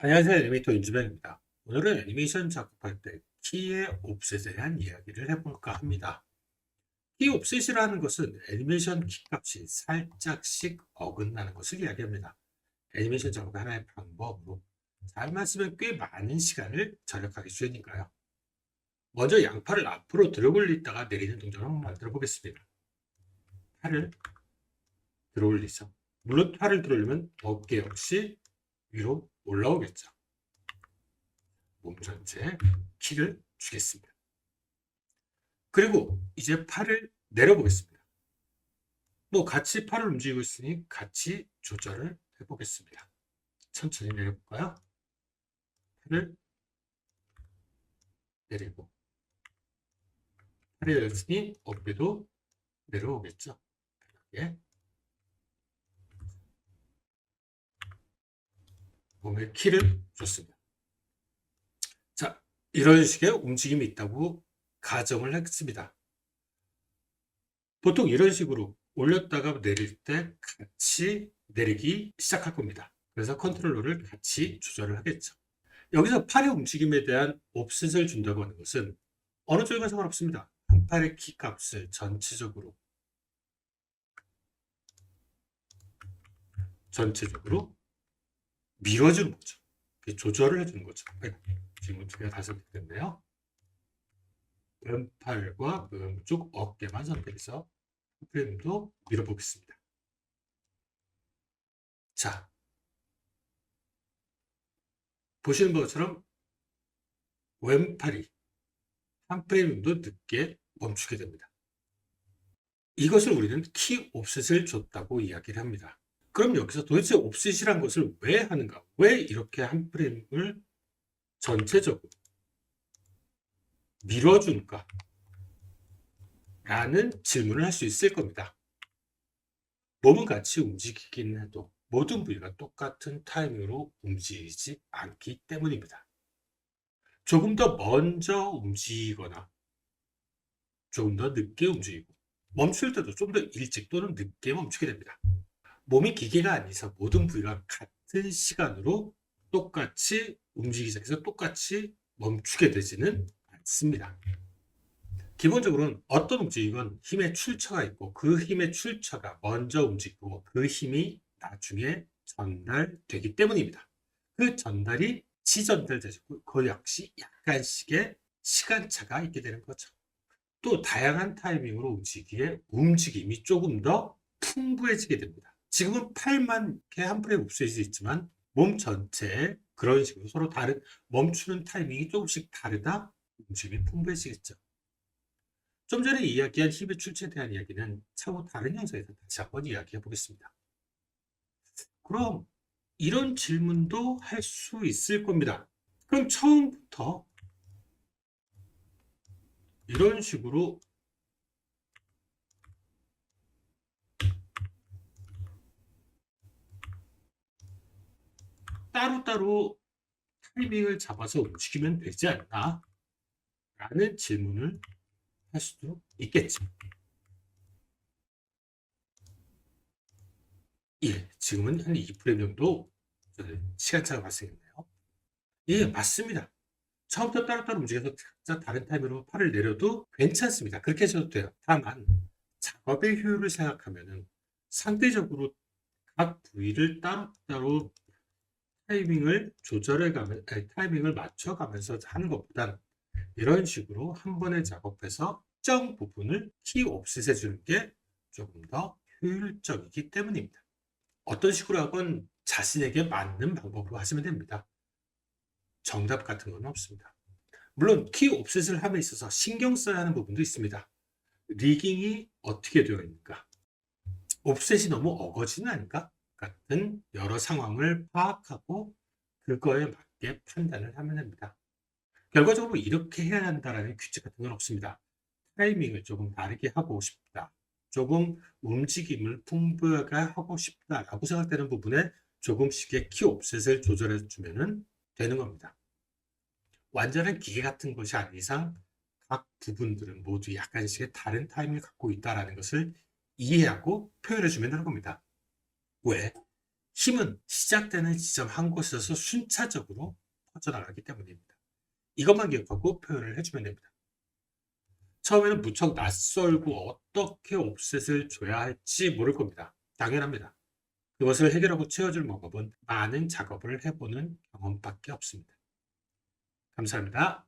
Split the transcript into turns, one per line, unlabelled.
안녕하세요. 애니메이터 윤주변입니다. 오늘은 애니메이션 작업할 때 키의 옵셋에 대한 이야기를 해볼까 합니다. 키 옵셋이라는 것은 애니메이션 키값이 살짝씩 어긋나는 것을 이야기합니다. 애니메이션 작업의 하나의 방법으로 잘만 쓰면 꽤 많은 시간을 절약하기 쉬우니까요. 먼저 양팔을 앞으로 들어 올리다가 내리는 동작을 한번 만들어 보겠습니다. 팔을 들어 올리죠. 물론 팔을 들어 올리면 어깨 역시 위로 올라오겠죠. 몸 전체에 키를 주겠습니다. 그리고 이제 팔을 내려보겠습니다. 같이 팔을 움직이고 있으니 같이 조절을 해보겠습니다. 천천히 내려볼까요? 팔을 내리고 팔을 내렸으니 어깨도 내려오겠죠. 편하게 몸에 키를 줬습니다. 자, 이런 식의 움직임이 있다고 가정을 했습니다. 보통 이런 식으로 올렸다가 내릴 때 같이 내리기 시작할 겁니다. 그래서 컨트롤러를 같이 조절을 하겠죠. 여기서 팔의 움직임에 대한 옵셋을 준다고 하는 것은 어느 쪽이건 상관없습니다. 한 팔의 키 값을 전체적으로 밀어주는 거죠. 조절을 해주는 거죠. 지금 두 개가 다 선택됐네요. 왼팔과 왼쪽 어깨만 선택해서 프레임도 밀어보겠습니다. 자, 보시는 것처럼 왼팔이 한 프레임 정도 늦게 멈추게 됩니다. 이것을 우리는 키 옵셋을 줬다고 이야기를 합니다. 그럼 여기서 도대체 옵셋이란 것을 왜 하는가? 왜 이렇게 한 프레임을 전체적으로 밀어주는가? 라는 질문을 할 수 있을 겁니다. 몸은 같이 움직이긴 해도 모든 부위가 똑같은 타이밍으로 움직이지 않기 때문입니다. 조금 더 먼저 움직이거나 조금 더 늦게 움직이고 멈출 때도 좀 더 일찍 또는 늦게 멈추게 됩니다. 몸이 기계가 아니서 모든 부위가 같은 시간으로 똑같이 움직이기 시작해서 똑같이 멈추게 되지는 않습니다. 기본적으로는 어떤 움직임은 힘의 출처가 있고 그 힘의 출처가 먼저 움직이고 그 힘이 나중에 전달되기 때문입니다. 그 전달이 지전달되고 그 역시 약간씩의 시간차가 있게 되는 거죠. 또 다양한 타이밍으로 움직이기에 움직임이 조금 더 풍부해지게 됩니다. 지금은 팔만 이렇게 한 프레임 옵셋이 있지만 몸 전체에 그런 식으로 서로 다른 멈추는 타이밍이 조금씩 다르다 움직임이 풍부해지겠죠. 좀 전에 이야기한 힘의 출처에 대한 이야기는 차후 다른 영상에서 다시 한번 이야기해 보겠습니다. 그럼 이런 질문도 할 수 있을 겁니다. 그럼 처음부터 이런 식으로 따로따로 타이밍을 잡아서 움직이면 되지 않나? 라는 질문을 할 수도 있겠죠. 예, 지금은 한 2프레임 정도 시간차가 발생했네요. 예, 맞습니다. 처음부터 따로따로 움직여서 각자 다른 타이밍으로 팔을 내려도 괜찮습니다. 그렇게 해줘도 돼요. 다만 작업의 효율을 생각하면은 상대적으로 각 부위를 따로따로 타이밍을 조절해가면, 타이밍을 맞춰가면서 하는 것보다는 이런 식으로 한 번에 작업해서 특정 부분을 키 옵셋해 주는 게 조금 더 효율적이기 때문입니다. 어떤 식으로 하건 자신에게 맞는 방법으로 하시면 됩니다. 정답 같은 건 없습니다. 물론 키 옵셋을 함에 있어서 신경 써야 하는 부분도 있습니다. 리깅이 어떻게 되어 있는가? 옵셋이 너무 어거지는 아닌가? 같은 여러 상황을 파악하고 그거에 맞게 판단을 하면 됩니다. 결과적으로 이렇게 해야 한다는 규칙 같은 건 없습니다. 타이밍을 조금 다르게 하고 싶다. 조금 움직임을 풍부하게 하고 싶다라고 생각되는 부분에 조금씩의 키 옵셋을 조절해 주면 되는 겁니다. 완전한 기계 같은 것이 아닌 이상 각 부분들은 모두 약간씩의 다른 타이밍을 갖고 있다는 것을 이해하고 표현해 주면 되는 겁니다. 왜? 힘은 시작되는 지점 한 곳에서 순차적으로 퍼져나가기 때문입니다. 이것만 기억하고 표현을 해주면 됩니다. 처음에는 무척 낯설고 어떻게 옵셋을 줘야 할지 모를 겁니다. 당연합니다. 그것을 해결하고 채워줄 방법은 많은 작업을 해보는 경험밖에 없습니다. 감사합니다.